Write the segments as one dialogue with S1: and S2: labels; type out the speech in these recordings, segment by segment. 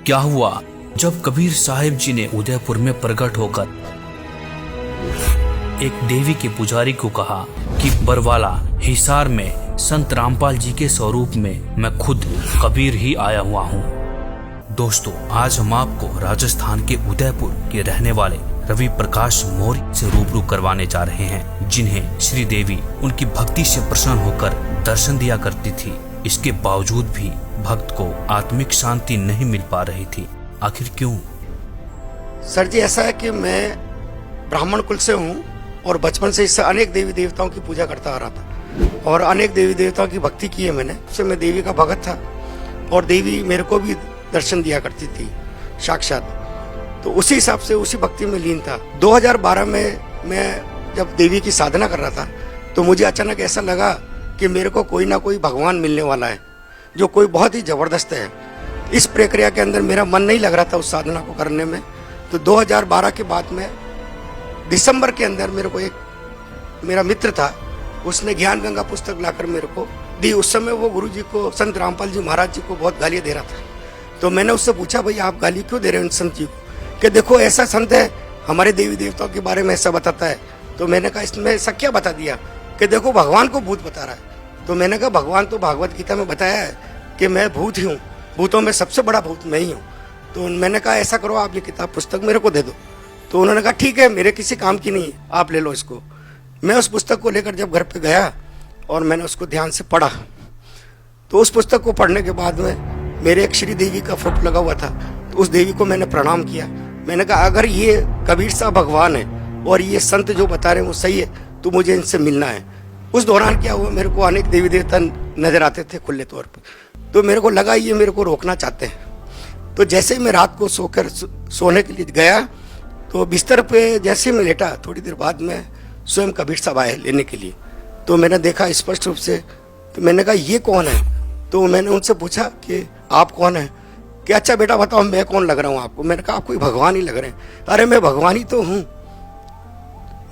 S1: क्या हुआ जब कबीर साहिब जी ने उदयपुर में प्रकट होकर एक देवी के पुजारी को कहा कि बरवाला हिसार में संत रामपाल जी के स्वरूप में मैं खुद कबीर ही आया हुआ हूँ। दोस्तों, आज हम आपको राजस्थान के उदयपुर के रहने वाले रवि प्रकाश मौर्य से रूबरू करवाने जा रहे हैं, जिन्हें श्री देवी उनकी भक्ति से प्रसन्न होकर दर्शन दिया करती थी। इसके बावजूद भी भक्त को आत्मिक शांति नहीं मिल पा रही थी। आखिर क्यों?
S2: सर जी, ऐसा है कि मैं ब्राह्मण कुल से हूँ और बचपन से इससे अनेक देवी देवताओं की पूजा करता आ रहा था और अनेक देवी देवताओं की भक्ति की है मैंने। उससे मैं देवी का भगत था और देवी मेरे को भी दर्शन दिया करती थी साक्षात। तो उसी हिसाब से उसी भक्ति में लीन था। 2012 में मैं जब देवी की साधना कर रहा था तो मुझे अचानक ऐसा लगा कि मेरे को कोई ना कोई भगवान मिलने वाला है जो कोई बहुत ही जबरदस्त है। इस प्रक्रिया के अंदर मेरा मन नहीं लग रहा था उस साधना को करने में। तो 2012 के बाद में दिसंबर के अंदर मेरे को एक मेरा मित्र था, उसने ज्ञान गंगा पुस्तक लाकर मेरे को दी। उस समय वो गुरु जी को, संत रामपाल जी महाराज जी को बहुत गालियाँ दे रहा था। तो मैंने उससे पूछा, भाई आप गाली क्यों दे रहे हो संत जी को? कि देखो ऐसा संत है, हमारे देवी देवताओं के बारे में ऐसा बताता है। तो मैंने कहा इसमें ऐसा क्या बता दिया? कि देखो भगवान को भूत बता रहा है। तो मैंने कहा भगवान तो भागवत गीता में बताया है कि मैं भूत ही हूँ, भूतों में सबसे बड़ा भूत मैं ही हूँ। तो मैंने कहा ऐसा करो, आप ये किताब पुस्तक मेरे को दे दो। तो उन्होंने कहा ठीक है, मेरे किसी काम की नहीं है, आप ले लो इसको। मैं उस पुस्तक को लेकर जब घर पे गया और मैंने उसको ध्यान से पढ़ा, तो उस पुस्तक को पढ़ने के बाद में मेरे एक श्री देवी का फोटो लगा हुआ था। तो उस देवी को मैंने प्रणाम किया। मैंने कहा अगर ये कबीर साहब भगवान है और ये संत जो बता रहे हैं वो सही है तो मुझे इनसे मिलना है। उस दौरान क्या हुआ, मेरे को अनेक देवी देवता नजर आते थे खुले तौर पर। तो मेरे को लगा ये मेरे को रोकना चाहते हैं। तो जैसे ही मैं रात को सोने के लिए गया तो बिस्तर पे जैसे मैं लेटा, थोड़ी देर बाद में स्वयं कबीर साहब आए लेने के लिए। तो मैंने देखा स्पष्ट रूप से। तो मैंने कहा ये कौन है? तो मैंने उनसे पूछा कि आप कौन है? कि अच्छा बेटा बताओ मैं कौन लग रहा हूँ आपको? मैंने कहा आप कोई भगवान ही लग रहे हैं। अरे मैं भगवान ही तो हूँ।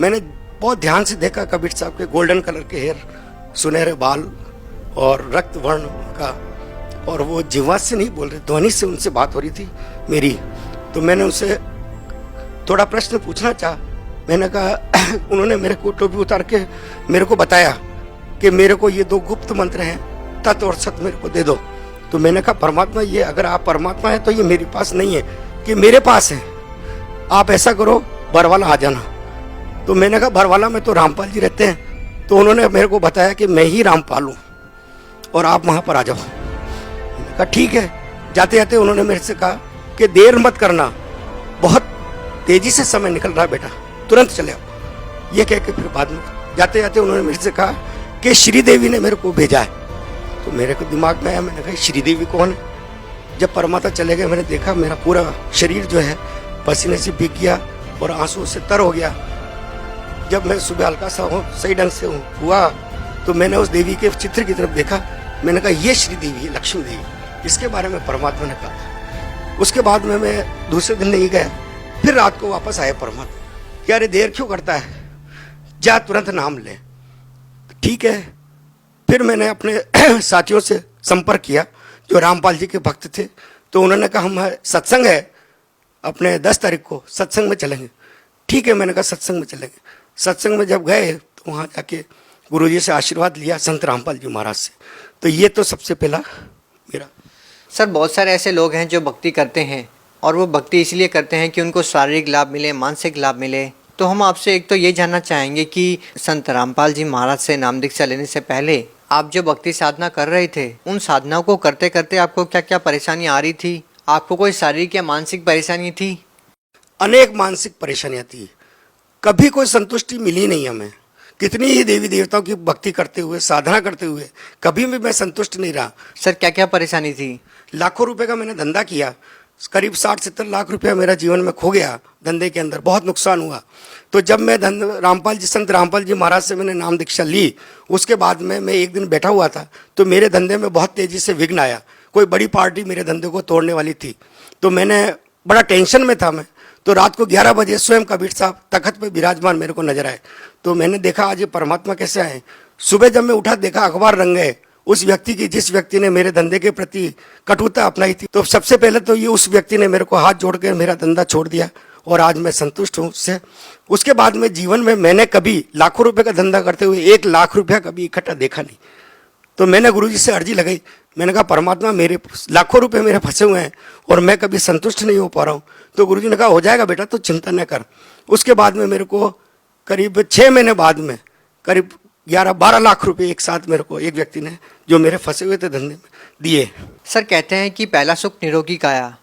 S2: मैंने बहुत ध्यान से देखा कबीर साहब के गोल्डन कलर के हेयर, सुनहरे बाल और रक्त वर्ण का, और वो जिह्वा से नहीं बोल रहे, ध्वनि से उनसे बात हो रही थी मेरी। तो मैंने उनसे थोड़ा प्रश्न पूछना चाहा। मैंने कहा उन्होंने मेरे को टोपी उतार के मेरे को बताया कि मेरे को ये 2 गुप्त मंत्र हैं, तत् और सत मेरे को दे दो। तो मैंने कहा परमात्मा, ये अगर आप परमात्मा है तो ये मेरे पास नहीं है कि मेरे पास है। आप ऐसा करो बरवाला आ जाना। तो मैंने कहा बरवाला में तो रामपाल जी रहते हैं। तो उन्होंने मेरे को बताया कि मैं ही रामपाल हूँ और आप वहाँ पर आ जाओ। मैंने कहा ठीक है। जाते जाते उन्होंने मेरे से कहा कि देर मत करना, बहुत तेजी से समय निकल रहा है बेटा, तुरंत चले आओ। ये कह के फिर बाद में जाते जाते उन्होंने मेरे से कहा कि श्री देवी ने मेरे को भेजा है। तो मेरे को दिमाग में आया, मैंने कहा श्री देवी कौन है? जब परमात्मा चले गए मैंने देखा मेरा पूरा शरीर जो है पसीने से भीग गया और आंसू से तर हो गया। जब मैं सुबह हल्का सा सही ढंग से हुआ तो मैंने उस देवी के चित्र की तरफ देखा। मैंने कहा ये श्री देवी है, लक्ष्मी देवी, इसके बारे में परमात्मा ने कहा। उसके बाद में मैं दूसरे दिन नहीं गया। फिर रात को वापस आया परमात्मा कि अरे देर क्यों करता है, जा तुरंत नाम ले। ठीक है। फिर मैंने अपने साथियों से संपर्क किया जो रामपाल जी के भक्त थे। तो उन्होंने कहा हम सत्संग है अपने 10 तारीख को, सत्संग में चलेंगे। ठीक है, मैंने कहा सत्संग में चलेंगे। सत्संग में जब गए तो वहाँ जाके गुरुजी से आशीर्वाद लिया, संत रामपाल जी महाराज से। तो ये तो सबसे पहला मेरा।
S3: सर, बहुत सारे ऐसे लोग हैं जो भक्ति करते हैं और वो भक्ति इसलिए करते हैं कि उनको शारीरिक लाभ मिले, मानसिक लाभ मिले। तो हम आपसे एक तो ये जानना चाहेंगे कि संत रामपाल जी महाराज से नाम दीक्षा लेने से पहले आप जो भक्ति साधना कर रहे थे, उन साधनाओं को करते करते आपको क्या क्या परेशानी आ रही थी? आपको कोई शारीरिक या मानसिक परेशानी थी?
S2: अनेक मानसिक परेशानियां थी, कभी कोई संतुष्टि मिली नहीं हमें। कितनी ही देवी देवताओं की भक्ति करते हुए, साधना करते हुए, कभी भी मैं संतुष्ट नहीं रहा।
S3: सर, क्या क्या परेशानी थी?
S2: लाखों रुपए का मैंने धंधा किया, करीब 60-70 लाख रुपया मेरा जीवन में खो गया धंधे के अंदर, बहुत नुकसान हुआ। तो जब मैं संत रामपाल जी महाराज से मैंने नाम दीक्षा ली, उसके बाद में मैं एक दिन बैठा हुआ था तो मेरे धंधे में बहुत तेजी से विघ्न आया। कोई बड़ी पार्टी मेरे धंधे को तोड़ने वाली थी। तो मैंने बड़ा टेंशन में था मैं। तो रात को 11 बजे स्वयं कबीर साहब तखत पे विराजमान मेरे को नजर आए। तो मैंने देखा आज ये परमात्मा कैसे आए। सुबह जब मैं उठा देखा अखबार रंग गए, उस व्यक्ति की, जिस व्यक्ति ने मेरे धंधे के प्रति कटुता अपनाई थी, तो सबसे पहले तो ये उस व्यक्ति ने मेरे को हाथ जोड़ के मेरा धंधा छोड़ दिया और आज मैं संतुष्ट हूँ उससे। उसके बाद में जीवन में मैंने कभी लाखों रुपए का धंधा करते हुए 1 लाख रुपया कभी इकट्ठा देखा नहीं। तो मैंने गुरुजी से अर्जी लगाई, मैंने कहा परमात्मा मेरे लाखों रुपए मेरे फंसे हुए हैं और मैं कभी संतुष्ट नहीं हो पा रहा हूँ। तो गुरुजी ने कहा हो जाएगा बेटा, तो चिंता न कर। उसके बाद में मेरे को करीब 6 महीने बाद में करीब 11-12 लाख रुपए एक साथ मेरे को एक व्यक्ति ने, जो मेरे फंसे हुए थे धंधे में, दिए।
S3: सर कहते हैं कि पहला सुख निरोगी काया।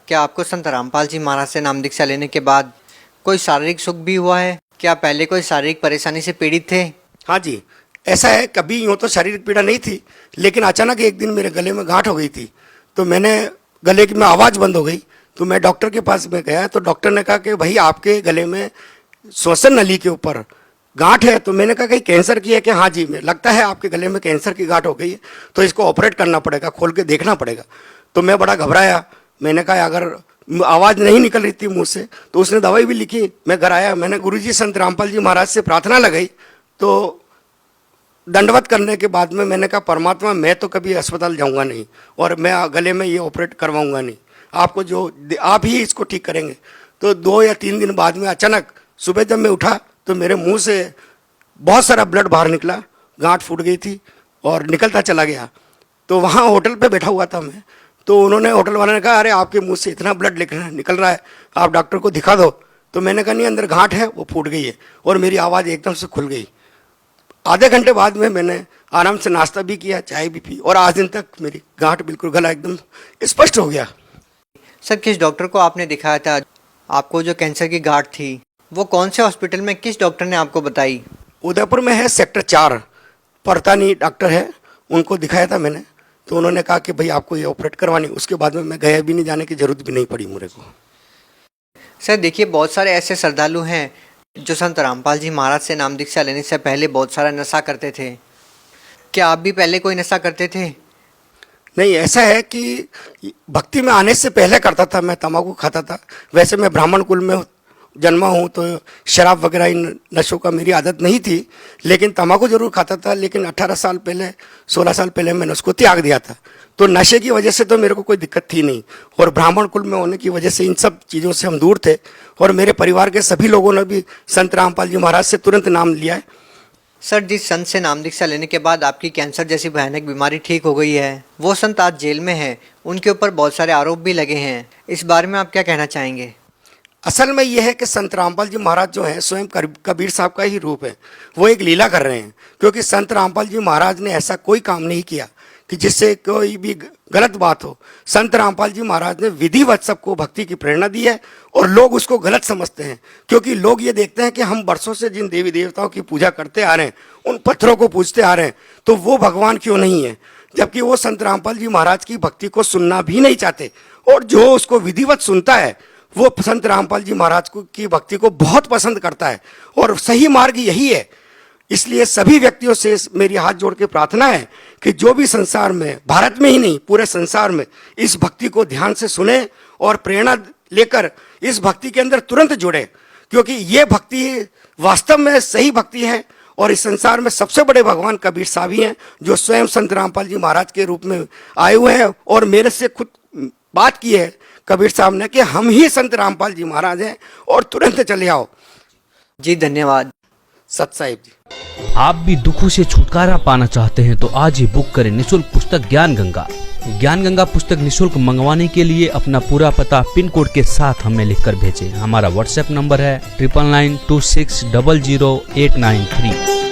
S3: क्या आपको संत रामपाल जी महाराज से नाम दीक्षा लेने के बाद कोई शारीरिक सुख भी हुआ है? क्या पहले कोई शारीरिक परेशानी से पीड़ित थे?
S2: हाँ जी, ऐसा है। कभी यूँ तो शारीरिक पीड़ा नहीं थी, लेकिन अचानक एक दिन मेरे गले में गांठ हो गई थी। तो मैंने गले की में आवाज़ बंद हो गई, तो मैं डॉक्टर के पास में गया। तो डॉक्टर ने कहा कि भाई आपके गले में श्वसन नली के ऊपर गांठ है। तो मैंने कहा कहीं कैंसर की है कि? हाँ जी, लगता है आपके गले में कैंसर की गांठ हो गई है, तो इसको ऑपरेट करना पड़ेगा, खोल के देखना पड़ेगा। तो मैं बड़ा घबराया। मैंने कहा अगर आवाज़ नहीं निकल रही थी मुँह से, तो उसने दवाई भी लिखी। मैं घर आया, मैंने गुरुजी संत रामपाल जी महाराज से प्रार्थना लगाई। तो दंडवत करने के बाद में मैंने कहा परमात्मा मैं तो कभी अस्पताल जाऊंगा नहीं और मैं गले में ये ऑपरेट करवाऊंगा नहीं, आपको जो आप ही इसको ठीक करेंगे। तो 2 या 3 दिन बाद में अचानक सुबह जब मैं उठा तो मेरे मुंह से बहुत सारा ब्लड बाहर निकला, गांठ फूट गई थी और निकलता चला गया। तो वहाँ होटल पे बैठा हुआ था मैं, तो उन्होंने, होटल वाले ने कहा अरे आपके मुंह से इतना ब्लड निकल रहा है, आप डॉक्टर को दिखा दो। तो मैंने कहा नहीं, अंदर गांठ है, वो फूट गई है। और मेरी आवाज़ एकदम से खुल गई। आधे घंटे बाद में मैंने आराम से नाश्ता भी किया, चाय भी पी, और आज दिन तक मेरी गांठ बिल्कुल, गला एकदम स्पष्ट हो गया।
S3: सर किस डॉक्टर को आपने दिखाया था? आपको जो कैंसर की गांठ थी वो कौन से हॉस्पिटल में, किस डॉक्टर ने आपको बताई?
S2: उदयपुर में है, सेक्टर 4 परतानी डॉक्टर है, उनको दिखाया था मैंने। तो उन्होंने कहा कि भाई आपको ये ऑपरेट करवानी। उसके बाद में मैं गया भी नहीं, जाने की जरूरत भी नहीं पड़ी मुझे को।
S3: सर देखिए, बहुत सारे ऐसे श्रद्धालु हैं जो संत रामपाल जी महाराज से नाम दीक्षा लेने से पहले बहुत सारा नशा करते थे। क्या आप भी पहले कोई नशा करते थे?
S2: नहीं, ऐसा है कि भक्ति में आने से पहले करता था, मैं तंबाकू खाता था। वैसे मैं ब्राह्मण कुल में जन्मा हूँ, तो शराब वगैरह इन नशों का मेरी आदत नहीं थी, लेकिन तंबाकू जरूर खाता था। लेकिन 18 साल पहले, 16 साल पहले मैंने उसको त्याग दिया था। तो नशे की वजह से तो मेरे को कोई दिक्कत थी नहीं, और ब्राह्मण कुल में होने की वजह से इन सब चीज़ों से हम दूर थे। और मेरे परिवार के सभी लोगों ने भी संत रामपाल जी महाराज से तुरंत नाम लिया है।
S3: सर जिस संत से नाम दीक्षा लेने के बाद आपकी कैंसर जैसी भयानक बीमारी ठीक हो गई है, वो संत आज जेल में है, उनके ऊपर बहुत सारे आरोप भी लगे हैं। इस बारे में आप क्या कहना चाहेंगे?
S2: असल में यह है कि संत रामपाल जी महाराज जो हैं स्वयं कबीर साहब का ही रूप है। वो एक लीला कर रहे हैं, क्योंकि संत रामपाल जी महाराज ने ऐसा कोई काम नहीं किया कि जिससे कोई भी गलत बात हो। संत रामपाल जी महाराज ने विधिवत सबको भक्ति की प्रेरणा दी है, और लोग उसको गलत समझते हैं, क्योंकि लोग ये देखते हैं कि हम वर्षों से जिन देवी देवताओं की पूजा करते आ रहे हैं, उन पत्थरों को पूजते आ रहे हैं, तो वो भगवान क्यों नहीं है? जबकि वो संत रामपाल जी महाराज की भक्ति को सुनना भी नहीं चाहते, और जो उसको विधिवत सुनता है वो संत रामपाल जी महाराज की भक्ति को बहुत पसंद करता है, और सही मार्ग यही है। इसलिए सभी व्यक्तियों से मेरी हाथ जोड़ के प्रार्थना है कि जो भी संसार में, भारत में ही नहीं पूरे संसार में, इस भक्ति को ध्यान से सुने और प्रेरणा लेकर इस भक्ति के अंदर तुरंत जुड़े, क्योंकि ये भक्ति वास्तव में सही भक्ति है। और इस संसार में सबसे बड़े भगवान कबीर साहब ही हैं, जो स्वयं संत रामपाल जी महाराज के रूप में आए हुए हैं, और मेरे से खुद बात की है कबीर साहब ने कि हम ही संत रामपाल जी महाराज हैं, और तुरंत चले आओ।
S3: जी धन्यवाद।
S2: सत साहिब जी।
S1: आप भी दुखों से छुटकारा पाना चाहते हैं तो आज ही बुक करें निःशुल्क पुस्तक ज्ञान गंगा। ज्ञान गंगा पुस्तक निःशुल्क मंगवाने के लिए अपना पूरा पता पिन कोड के साथ हमें लिखकर भेजें। हमारा व्हाट्सएप नंबर है 9992600893।